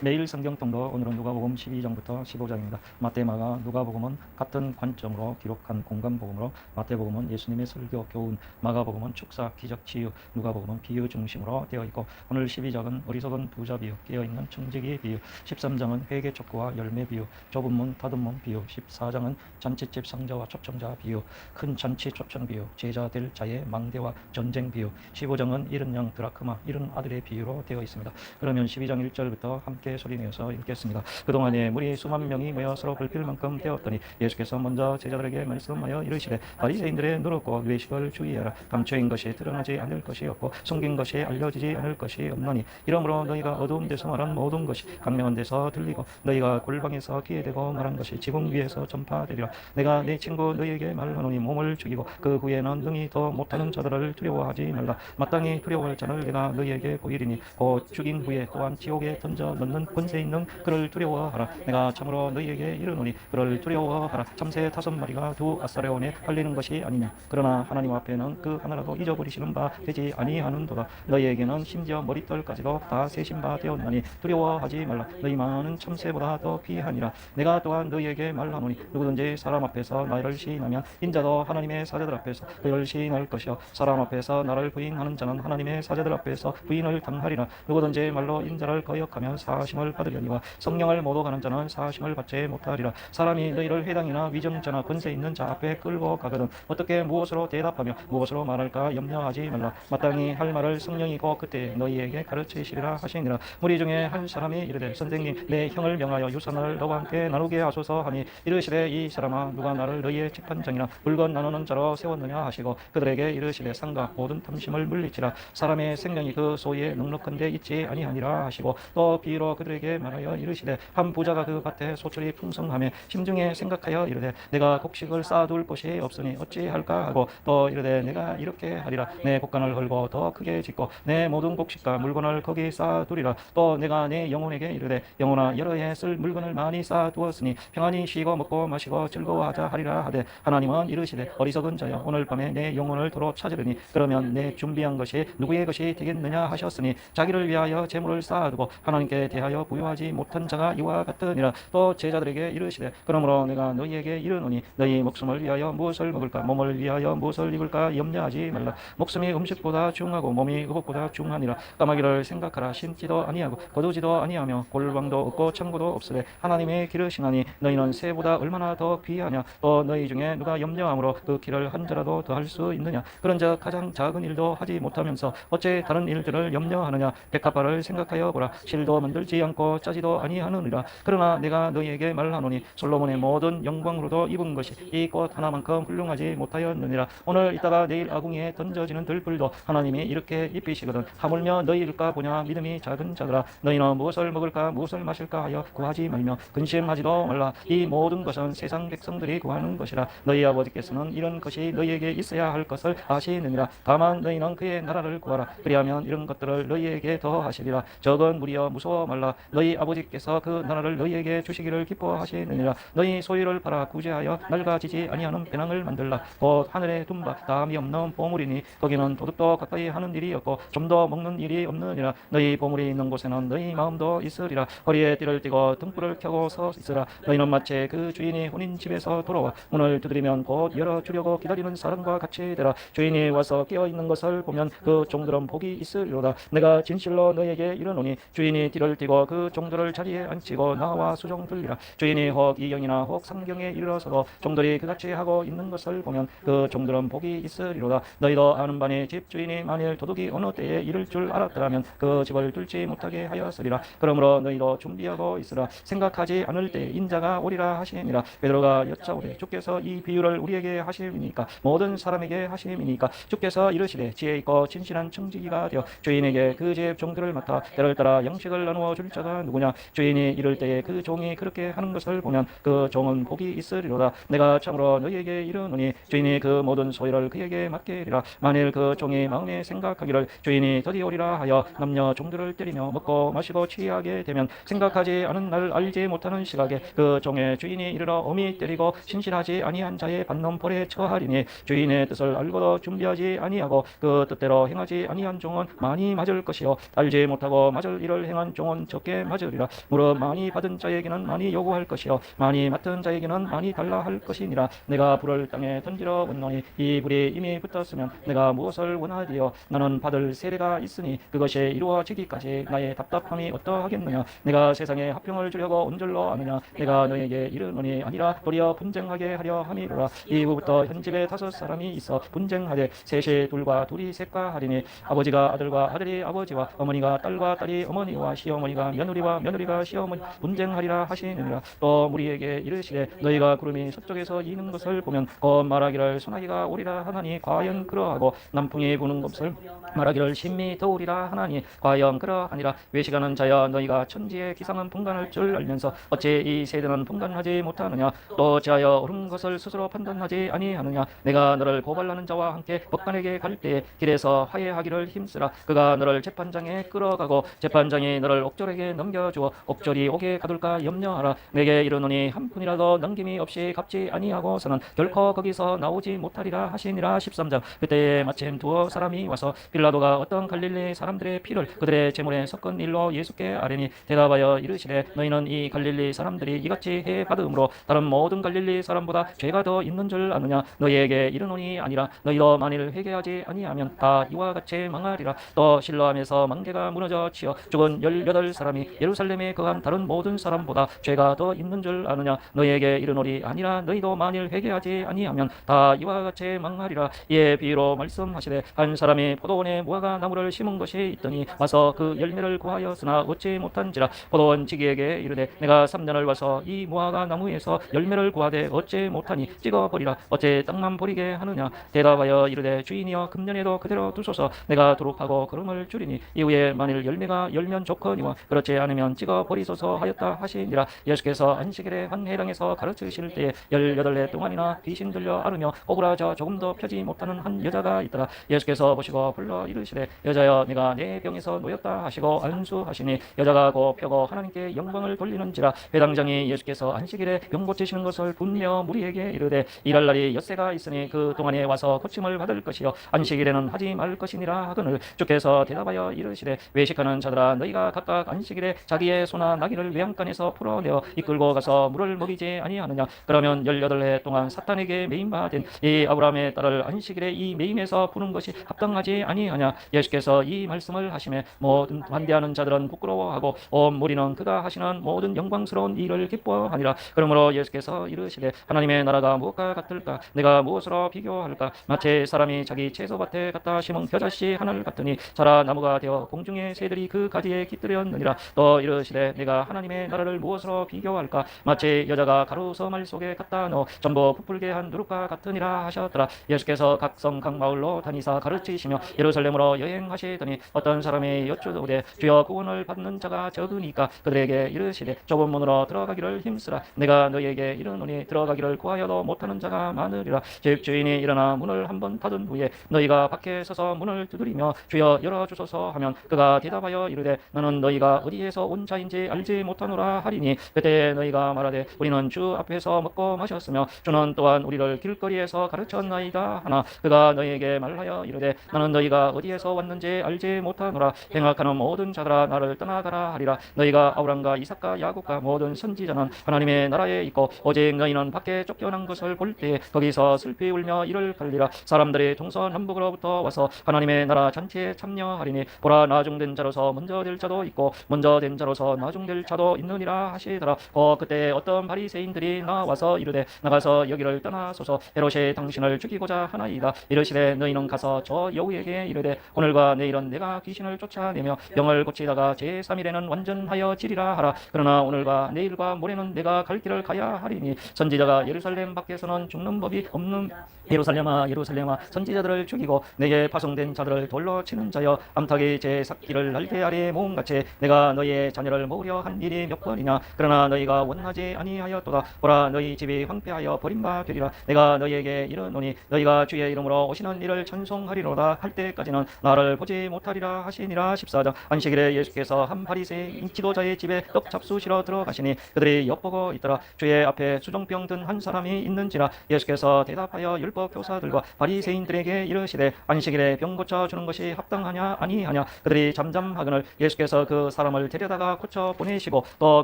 매일 성경통도 오늘은 누가복음 12장부터 15장입니다. 마태마가 누가복음은 같은 관점으로 기록한 공간복음으로 마태복음은 예수님의 설교 교훈, 마가복음은 축사 기적 치유, 누가복음은 비유 중심으로 되어 있고 오늘 12장은 어리석은 부자 비유, 깨어있는 청지기 비유, 13장은 회개 촉구와 열매 비유, 좁은 문 닫은 문 비유, 14장은 잔치집 상자와 초청자 비유, 큰 잔치 초청 비유, 제자 될 자의 망대와 전쟁 비유, 15장은 잃은 양 드라크마, 잃은 아들의 비유로 되어 있습니다. 그러면 12장 1절부터 함께 소리내어서 읽겠습니다. 그동안에 무리 수만 명이 모여 서로 밟힐 만큼 되었더니 예수께서 먼저 제자들에게 말씀하여 이르시되 바리새인들의 누룩고 외식을 주의하라. 감춰인 것이 드러나지 않을 것이 없고 숨긴 것이 알려지지 않을 것이 없나니 이러므로 너희가 어두운 데서 말한 모든 것이 강명한 데서 들리고 너희가 골방에서 귀에 대고 말한 것이 지붕 위에서 전파되리라. 내가 내 친구 너희에게 말하노니 몸을 죽이고 그 후에는 능히 더 못하는 자들을 두려워하지 말라. 마땅히 두려워할 자를 내가 너희에게 보이리니 곧 죽인 후에 또한 지옥에 던져 넣는 권세 있는 그를 두려워하라. 내가 참으로 너희에게 이르노니 그를 두려워하라. 참새 5마리가 두 아사레온에 팔리는 것이 아니냐. 그러나 하나님 앞에는 그 하나라도 잊어버리시는 바 되지 아니하는도다. 너희에게는 심지어 머리털까지도 다 세신 바 되었나니 두려워하지 말라. 너희 마음은 참새보다 더 귀하니라. 내가 또한 너희에게 말하노니 누구든지 사람 앞에서 나를 시인하면 인자도 하나님의 사자들 앞에서 그를 시인할 것이요 사람 앞에서 나를 부인하는 자는 하나님의 사자들 앞에서 부인을 당하리라. 누구든지 말로 인자를 거역하면 사심을 받으려니와 성령을 모독하는 자는 사심을 받지 못하리라. 사람이 너희를 회당이나 위정자나 권세 있는 자 앞에 끌고 가거든 어떻게 무엇으로 대답하며 무엇으로 말할까 염려하지 말라. 마땅히 할 말을 성령이 곧 그때 너희에게 가르치시리라 하시니라. 무리 중에 한 사람이 이르되 선생님 내 형을 명하여 유산을 너와 함께 나누게 하소서 하니 이르시되 이 사람아 누가 나를 너희의 재판장이나 물건 나누는 자로 세웠느냐 하시고 그들에게 이르시되 상가 모든 탐심을 물리치라. 사람의 생명이 그 소유에 넉넉한데 있지 아니하니라 하시고 또 비유로 그들에게 말하여 이르시되 한 부자가 그 밭에 소출이 풍성하며 심중에 생각하여 이르되 내가 곡식을 쌓아둘 곳이 없으니 어찌할까 하고 또 이르되 내가 이렇게 하리라. 내 곡간을 헐고 더 크게 짓고 내 모든 곡식과 물건을 거기 쌓아두리라. 또 내가 내 영혼에게 이르되 영혼아 여러 해 쓸 물건을 많이 쌓아두었으니 평안히 쉬고 먹고 마시고 즐거워하자 하리라 하되 하나님은 이르시되 어리석은 자여 오늘 밤에 내 영혼을 도로 찾으려니 그러면 내 준비한 것이 누구의 것이 되겠느냐 하셨으니 자기를 위하여 재물을 쌓아두고 하나님께 대하여 부유하지 못한 자가 이와 같으니라. 또 제자들에게 이르시되 그러므로 내가 너희에게 이르노니 너희 목숨을 위하여 무엇을 먹을까 몸을 위하여 무엇을 입을까 염려하지 말라. 목숨이 음식보다 중하고 몸이 의복보다 중하니라. 까마귀를 생각하라. 심지도 아니하고 거두지도 아니하며 골방도 없고 창고도 없으되 하나님의 기르시나니 너희는 새보다 얼마나 더 귀하냐. 또 너희 중에 누가 염려함으로 그 길을 한 자라도 더할 수 있느냐. 그런즉 가장 작은 일도 하지 못하면서 어째 다른 일들을 염려하느냐. 백합화를 생각하여 보라. 실도 만들지 않고 짜지도 아니하느니라. 그러나 내가 너희에게 말하노니 솔로몬의 모든 영광으로도 입은 것이 이 꽃 하나만큼 훌륭하지 못하였느니라. 오늘 이따가 내일 아궁이에 던져지는 들불도 하나님이 이렇게 입히시거든 하물며 너희일까 보냐. 믿음이 작은 자들아 너희는 무엇을 먹을까 무엇을 마실까 하여 구하지 말며 근심하지도 말라. 이 모든 것은 세상 백성들이 구하는 것이라. 너희 아버지께서는 이런 것이 너희에게 있어야 할 것을 아시느니라. 다만 너희는 그의 나라를 구하라. 그리하면 이런 것들을 너희에게 더하시리라. 적은 무리여 무서워 말라. 너희 아버지께서 그 나라를 너희에게 주시기를 기뻐하시느니라. 너희 소유를 팔아 구제하여 낡아지지 아니하는 배낭을 만들라. 곧 하늘에 둔바 다함이 없는 보물이니 거기는 도둑도 가까이 하는 일이 없고 좀도 먹는 일이 없느니라. 너희 보물이 있는 곳에는 너희 마음도 있으리라. 허리에 띠를 띠고 등불을 켜고 서 있으라. 너희는 마치 그 주인이 혼인 집에서 돌아와 문을 두드리면 곧 열어주려고 기다리는 사람과 같이 되라. 주인이 와서 깨어있는 것을 보면 그 종들은 복이 있으리로다. 내가 진실로 너희에게 이르노니 주인이 띠를 띠고 그 종들을 자리에 앉히고 나와 수종 들리라. 주인이 혹 2경이나 혹 3경에 이르러서도 종들이 그같이 하고 있는 것을 보면 그 종들은 복이 있으리로다. 너희도 아는 바니 집주인이 만일 도둑이 어느 때에 이를 줄 알았더라면 그 집을 뚫지 못하게 하였으리라. 그러므로 너희도 준비하고 있으라. 생각하지 않을 때 인자가 오리라 하시니라. 베드로가 여짜오되 주께서 이 비유를 우리에게 하심이니까 모든 사람에게 하심이니까 주께서 이르시되 지혜 있고 진실한 청지기가 되어 주인에게 그 집 종들을 맡아 때를 따라 양식을 나누어 줄 자가 누구냐. 주인이 이를 때에 그 종이 그렇게 하는 것을 보면 그 종은 복이 있으리로다. 내가 참으로 너희에게 이르노니 주인이 그 모든 소유를 그에게 맡기리라. 만일 그 종이 마음에 생각하기를 주인이 더디 오리라 하여 남녀 종들을 때리며 먹고 마시고 취하게 되면 생각하지 않은 날 알지 못하는 시각에 그 종의 주인이 이르러 엄히 때리고 신실하지 아니한 자의 받는 벌에 처하리니 주인의 뜻을 알고도 준비하지 아니하고 그 뜻대로 행하지 아니한 종은 많이 맞을 것이요 알지 못하고 맞을 일을 행한 종은 적게 맞으리라. 무릇 많이 받은 자에게는 많이 요구할 것이요 많이 맡은 자에게는 많이 달라 할 것이니라. 내가 불을 땅에 던지러 왔노니 이 불이 이미 붙었으면 내가 무엇을 원하리요. 나는 받을 세례가 있으니 그것이 이루어지기까지 나의 답답함이 어떠하겠느냐. 내가 세상에 화평을 주려고 온 줄로 아느냐. 내가 너에게 이르노니 아니라 도리어 분쟁하게 하려 함이로라. 이후부터 현 집에 5 사람이 있어 분쟁하되 셋이 둘과 둘이 셋과 하리니 아버지가 아들과 아들이 아버지와 어머니가 딸과 딸이 어머니와 시어머니가 며느리와 며느리가 시어머니 분쟁하리라 하시느니라. 또 무리에게 이르시되 너희가 구름이 서쪽에서 이는 것을 보면 곧 말하기를 소나기가 오리라 하나니 과연 그러하고 남풍이 부는 것을 말하기를 심히 더우리라 하나니 과연 그러하니라. 외식하는 자여 너희가 천지의 기상은 분간할 줄 알면서 어찌 이 세대는 분간하지 못하느냐. 또 지하여 옳은 것을 스스로 판단하지 아니하느냐. 내가 너를 고발하는 자와 함께 법관에게 갈 때에 길에서 화해하기를 힘쓰라. 그가 너를 재판장에 끌어가고 재판장이 너를 옥졸에게 넘겨주어 옥졸이 옥에 가둘까 염려하라. 내게 이르노니 한 푼이라도 넘김이 없이 갚지 아니하고서는 결코 거기서 나오지 못하리라 하시니라. 13장. 그때에 마침 2 사람이 와서 빌라도가 어떤 갈릴리 사람들의 피를 그들의 제물에 섞은 일로 예수께 아뢰니 대답하여 이르시되 너희는 이 갈릴리 사람들이 이같이 해 받음으로 다른 모든 갈릴리 사람보다 죄가 더 있는 줄 아느냐. 너희에게 이르노니 아니라 너희도 만일 회개하지 아니하면 다 이와 같이 망하리라. 또 실로암에서 망대가 무너져 치어 죽은 18 사람이 예루살렘에 거한 다른 모든 사람보다 죄가 더 있는 줄 아느냐. 너희에게 이르노니 아니라 너희도 만일 회개하지 아니하면 다 이와 같이 망하리라. 이에 비유로 말씀하시되 한 사람이 포도원에 무화과 나무를 심은 것이 있더니 와서 그 열매를 구하였으나 얻지 못한지라. 포도원 지기에게 이르되 내가 3년을 와서 이 무화과 나무에서 열매를 구하되 얻지 못하니 찍어버리라. 어째 땅만 버리게 하느냐. 대답하여 이르되 주인이여 금년에도 그대로 두소서. 내가 도록하고 걸음을 줄이니 이후에 만일 열매가 열면 좋거니와 그렇지 않으면 찍어버리소서 하였다 하시니라. 예수께서 안식일에 한 회당에서 가르치실 때에 18해 동안이나 귀신 들려 앓으며 꼬부라져 조금도 펴지 못하는 한 여자가 있더라. 예수께서 보시고 불러 이르시되 여자여 내가 내 병에서 놓였다 하시고 안수하시니 여자가 곧 펴고 하나님께 영광을 돌리는지라. 회당장이 예수께서 안식일에 병 고치시는 것을 분며 무리에게 이르되 일할 날이 엿새가 있으니 그 동안에 와서 고침을 받을 것이요 안식일에는 하지 말 것이니라 하거늘 주께서 대답하여 이르시되 외식하는 자들아 너희가 각각 안식일에 자기의 소나 나귀를 외양간에서 풀어내어 이끌고 가서 물을 먹이지 아니하느냐. 그러면 18해 동안 사탄에게 매임받은 이 아브라함의 딸을 안식일에 이 매임에서 푸는 것이 합당하지 아니하냐. 예수께서 이 말씀을 하시매 모든 반대하는 자들은 부끄러워하고 온 무리는 그가 하시는 모든 영광스러운 일을 기뻐하니라. 그러므로 예수께서 이르시되 하나님의 나라가 무엇과 같을까. 내가 무엇으로 비교할까. 마치 사람이 자기 채소밭에 갖다 심은 겨자씨 하나를 같으니 자라 나무가 되어 공중의 새들이 그 가지에 깃들였느니라. 또 이르시되 내가 하나님의 나라를 무엇으로 비교할까. 마치 여자가 가루 서말 속에 갖다 넣어 전부 부풀게 한 누룩과 같으니라 하셨더라. 예수께서 각 성 각 마을로 다니사 가르치시며 예루살렘으로 여행하시더니 어떤 사람이 여쭈되 주여 구원을 받는 자가 적으니까 그들에게 이르시되 좁은 문으로 들어가기를 힘쓰라. 내가 너희에게 이르노니 들어가기를 구하여도 못하는 자가 많으리라. 즉 주인이 일어나 문을 한번 닫은 후에 너희가 밖에 서서 문을 두드리며 주여 열어주소서 하면 그가 대답하여 이르되 나는 너희가 어디에서 온 자인지 알지 못하노라 하리니 그때 너희가 말하되 우리는 주 앞에서 먹고 마셨으며 주는 또한 우리를 길거리에서 가르쳤나이다 하나 그가 너희에게 말하여 이르되 나는 너희가 어디에서 왔는지 알지 못하노라. 행악하는 모든 자들아 나를 떠나가라 하리라. 너희가 아브람과 이삭과 야곱과 모든 선지자는 하나님의 나라에 있고 오직 너희는 밖에 쫓겨난 것을 볼 때에 거기서 슬피 울며 이를 갈리라. 사람들이 동서남북으로부터 와서 하나님의 나라 잔치에 참여하리니 보라 나중된 자로서 먼저 될 자도 있고 먼저 된 자로서 나중될 자도 있느니라 하시더라. 그때 어떤 바리새인들이 나와서 이르되 나가서 여기를 떠나소서. 헤롯이 당신을 죽이고자 하나이다. 이르시되 너희는 가서 저 여우에게 이르되 오늘과 내일은 내가 귀신을 쫓아내며 병을 고치다가 제3일에는 완전하여지리라 하라. 그러나 오늘과 내일과 모레는 내가 갈 길을 가야 하리니 선지자가 예루살렘 밖에서는 죽는 법이 없는 예루살렘아 예루살렘아 선지자들을 죽이고 내게 파송된 자들을 돌로 치는 자여 암탉이 제 삭기를 날개 아래에 모음같이 내가 너희의 자녀를 모으려 한 일이 몇 번이냐. 그러나 너희가 원하지 아니하였도다. 보라 너희 집이 황폐하여 버림바 되리라. 내가 너희에게 이르노니 너희가 주의 이름으로 오시는 이를 찬송하리로다 할 때까지는 나를 보지 못하리라 하시니라. 14장. 안식일에 예수께서 한 바리새인 지도자의 집에 떡 잡수시러 들어가시니 그들이 엿보고 있더라. 주의 앞에 수종병 든 한 사람이 있는지라. 예수께서 대답하여 율법 교사들과 바리새인들에게 이르시되 안식일에 병 고쳐 주는 것이 합당하냐 아니하냐. 그들이 잠잠하거늘 예수께서 그 사람을 데려다가 고쳐 보내시고 또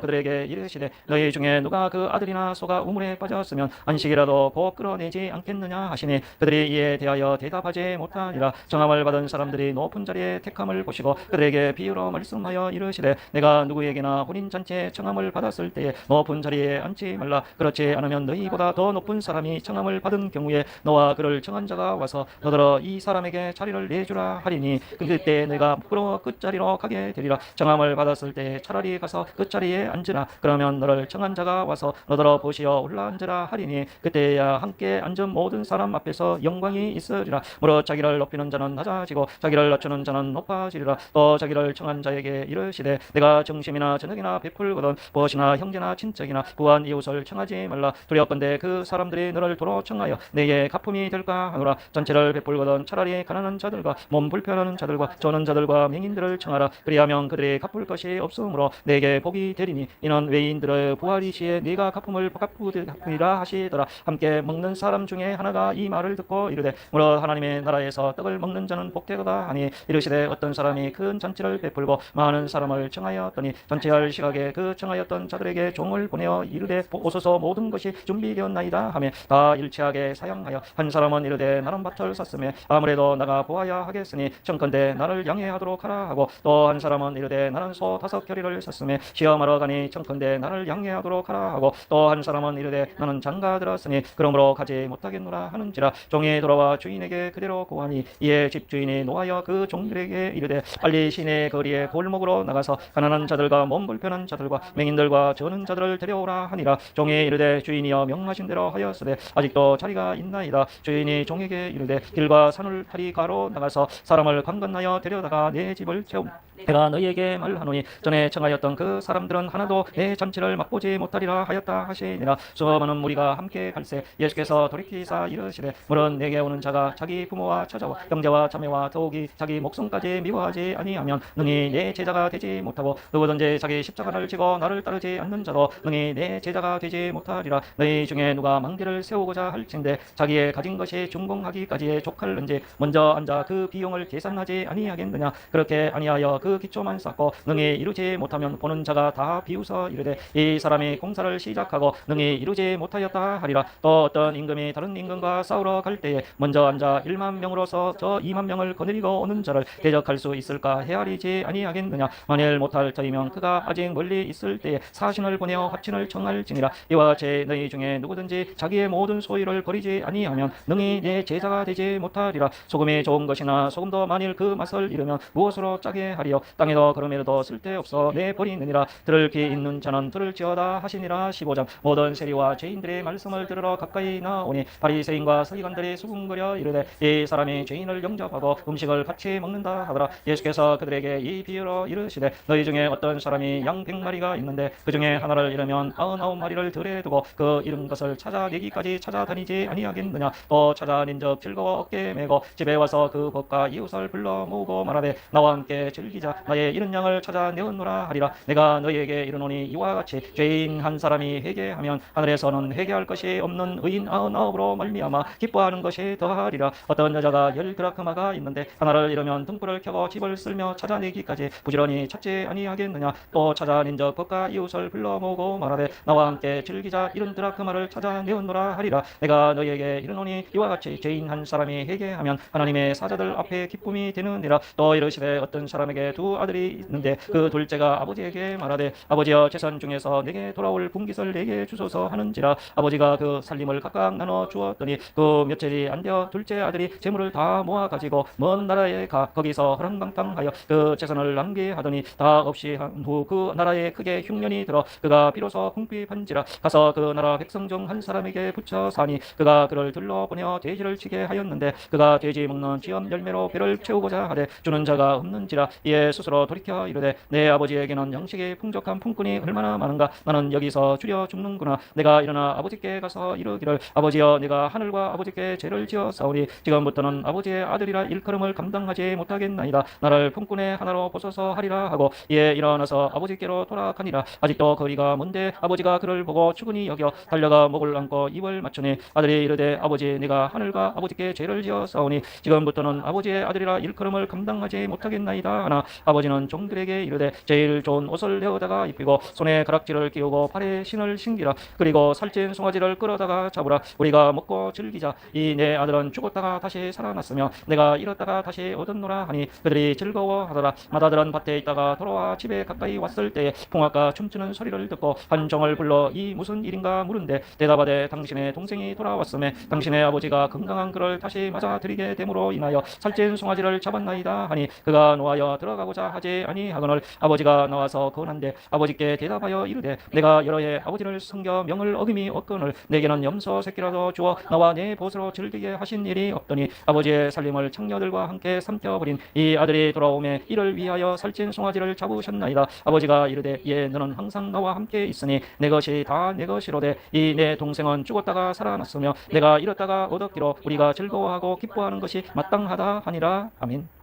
그들에게 이르시되 너희 중에 누가 그 아들이나 소가 우물에 빠졌으면 안식이라도 곧 끌어내지 않겠느냐 하시니 그들이 이에 대하여 대답하지 못하니라. 정함을 받은 사람들이 높은 자리에 택함을 보시고 그들에게 비유로 말씀하여 이르시되 내가 누구에게나 혼인잔치에 청함을 받았을 때에 높은 자리에 앉지 말라. 그렇지 않으면 너희보다 더 높은 사람이 청함을 받은 경우에 너와 그를 청한 자가 와서 너더러 이 사람에게 자리를 내주라 하리니 그때 내가 부끄러워 끝자리로 가게 되리라. 청함을 받았을 때 차라리 가서 끝자리에 앉으라. 그러면 너를 청한 자가 와서 너더러 보시어 올라앉으라 하리니 그때야 함께 앉은 모든 사람 앞에서 영광이 있으리라. 무릇 자기를 높이는 자는 낮아지고 자기를 낮추는 자는 높아지리라. 또 자기를 청한 자에게 이르시되 내가 정심이나 저녁이나 베풀거든 무엇이나 형제나 친척이나 부한 이웃을 청하지 말라. 두렵건대 그 사람들이 너를 도로 청하여 내게 갚음이 될까 하노라. 전체를 베풀거든 차라리 가난한 자들과 몸 불편한 자들과 저는 자들과 맹인들을 청하라. 그리하면 그들이 갚을 것이 없으므로 내게 복이 되리니 이는 외인들의 부활이 시에 네가 갚음을 갚으리라 하시더라. 함께 먹는 사람 중에 하나가 이 말을 듣고 이르되 무릇 하나님의 나라에서 떡을 먹는 자는 복되도다 하니 이르시되 어떤 사람이 큰 잔치를 베풀고 많은 사람을 청하였더니 잔치할 시각에 그 청하였던 자들에게 종을 보내어 이르되 오소서 모든 것이 준비되었나이다 하며 다 일치하게 사양하여 한 사람은 이르되 나는 밭을 샀으며 아무래도 나가 보아야 하겠으니 청컨대 나를 양해하도록 하라 하고 또 한 사람은 이르되 나는 소 5겨리를 샀으며 시험하러 가니 청컨대 나를 양해하도록 하라 하고 또 한 사람은 이르되 나는 장가 들었으니 그러므로 가지 못하겠노라 하는지라. 종이 돌아와 주인에게 그대로 고하니 이에 집주인이 노하여 그 종들에게 이르되 빨리 시내 거리에 골목으로 나가서 가난한 자들과 몸 불편한 자들과 맹인들과 저는 자들을 데려오라 하니라. 종이 이르되 주인이여 명하신 대로 하였으되 아직도 자리가 있나이다. 주인이 종에게 이르되 길과 산을 타리 가로 나가서 사람을 강건하여 데려다가 내 집을 채움 내가 너희에게 말하노니 전에 청하였던 그 사람들은 하나도 내 잔치를 맛보지 못하리라 하였다 하시니라. 수많은 무리가 함께 갈새 예수께서 돌이키사 이르시되 무릇 내게 오는 자가 자기 부모와 처자와 형제와 자매와 더욱이 자기 목숨까지 미워하지 아니하면 능히 내 제자가 되지 못하고 누구든지 자기 십자가를 지고 나를 따르지 않는 자도 능히 내 제자가 되지 못하리라. 너희 중에 누가 망대를 세우고자 할진대 자기의 가진 것이 준공하기까지에 족할는지 먼저 앉아 그 비용을 계산하지 아니하겠느냐. 그렇게 아니하여 그 기초만 쌓고 능히 이루지 못하면 보는 자가 다 비웃어 이르되 이 사람이 공사를 시작하고 능히 이루지 못하였다 하리라. 또 어떤 임금이 다른 임금과 싸우러 갈 때에 먼저 앉아 1만 명으로서 저 2만 명을 거느리고 오는 자를 대적할 수 있을까 헤아리지 아니하겠느냐. 만일 못할 터이면 그가 아직 멀리 있을 때에 사신을 보내어 합친을 청할지니라. 이와 같이 너희 중에 누구든지 자기의 모든 소유를 버리지 아니하면 능히 내 제자가 되지 못하리라. 소금이 좋은 것이나 소금도 만일 그 맛을 잃으면 무엇으로 짜게 하리요. 땅에도 그럼에도 쓸데없어 내 버리느니라. 들을 귀 있는 자는 들을지어다 하시니라. 15장 모든 세리와 죄인들의 말씀을 들으러 가까이 나오니 바리새인과 서기관들이 수군거려 이르되 이 사람이 죄인을 영접하고 음식을 같이 먹는다 하더라. 예수께서 그들에게 이 비유로 이르시되 너희 중에 어떤 사람이 양 100마리가 있는데 그 중에 하나를 잃으면 99마리를 들에 두고 그 잃은 것을 찾아내기까지 찾아다니지 아니하겠느냐. 또 찾아낸 적 즐거워 어깨에 메고 집에 와서 그 법과 이웃을 불러 모으고 말하되 나와 함께 즐기자 나의 잃은 양을 찾아내었노라 하리라. 내가 너희에게 이르노니 이와 같이 죄인 한 사람이 회개하면 하늘에서는 회개할 것이 없는 의인 99으로 말미암아 기뻐하는 것이 더하리라. 어떤 여자가 10드라크마가 있는데 하나를 잃으면 등불을 켜고 집을 쓸며 찾아내기까지 부지런히 찾지 아니하겠느냐. 또 찾아낸 적 법과 이웃을 불러 모으고 말하되 나와 함께 즐기자 70드라크마를 찾아내었노라 하리라. 내가 너희에게 이르노니 이와 같이 죄인 한 사람이 회개하면 하나님의 사자들 앞에 기쁨이 되느니라. 또 이르시되 어떤 사람에게 두 아들이 있는데 그 둘째가 아버지에게 말하되 아버지여 재산 중에서 내게 돌아올 분깃을 내게 주소서 하는지라. 아버지가 그 살림을 각각 나눠 주었더니 그 며칠이 안 되어 둘째 아들이 재물을 다 모아 가지고 먼 나라에 가 거기서 허랑방탕하여 그 재산을 낭비하더니 다 없이 한 후 그 나라에 크게 흉년이 들어 그가 비로소 궁핍한지라. 가서 그 나라 백성 중 한 사람에게 붙여 사니 그가 그를 들러보내어 돼지를 치게 하였는데 그가 돼지 먹는 지엄 열매로 배를 채우고자 하되 주는 자가 없는지라. 이에 스스로 돌이켜 이르되 내 아버지에게는 양식이 풍족한 품꾼이 얼마나 많은가. 나는 여기서 줄여 죽는구나. 내가 일어나 아버지께 가서 이르기를 아버지여 내가 하늘과 아버지께 죄를 지었사오니 지금부터는 아버지의 아들이라 일컬음을 감당하지 못하겠나이다. 나를 품꾼의 하나로 보소서 하리라 하고 이에 일어나서 아버지께로 돌아가니라. 아직도 거리가 먼데 아버지가 그를 보고 추근히 여겨 달려가 목을 안고 입을 맞추니 아들이 이르되 아버지 내가 하늘과 아버지께 죄를 지었사오니 지금부터는 아버지의 아들이라 일컬음을 감당하지 못하겠나이다 하나 아버지는 종들의 그에게 이르되 제일 좋은 옷을 내어다가 입히고 손에 가락지를 끼우고 발에 신을 신기라. 그리고 살찐 송아지를 끌어다가 잡으라. 우리가 먹고 즐기자. 이 내 아들은 죽었다가 다시 살아났으며 내가 잃었다가 다시 얻었노라 하니 그들이 즐거워하더라. 맏아들은 밭에 있다가 돌아와 집에 가까이 왔을 때에 풍악과 춤추는 소리를 듣고 한 종을 불러 이 무슨 일인가 물은데 대답하되 당신의 동생이 돌아왔음에 당신의 아버지가 건강한 그를 다시 맞아들이게 됨으로 인하여 살찐 송아지를 잡았나이다 하니 그가 노하여 들어가고자 하지 아니하거늘 아버지가 나와서 건한데 아버지께 대답하여 이르되 내가 여러 해 아버지를 섬겨 명을 어김이 없거늘 내게는 염소 새끼라도 주어 나와 내 보스로 즐기게 하신 일이 없더니 아버지의 살림을 창녀들과 함께 삼켜버린 이 아들이 돌아오매 이를 위하여 살찐 송아지를 잡으셨나이다. 아버지가 이르되 예 너는 항상 나와 함께 있으니 내 것이 다 내 것이로되 이 내 동생은 죽었다가 살아났으며 내가 잃었다가 얻었기로 우리가 즐거워하고 기뻐하는 것이 마땅하다 하니라. 아멘.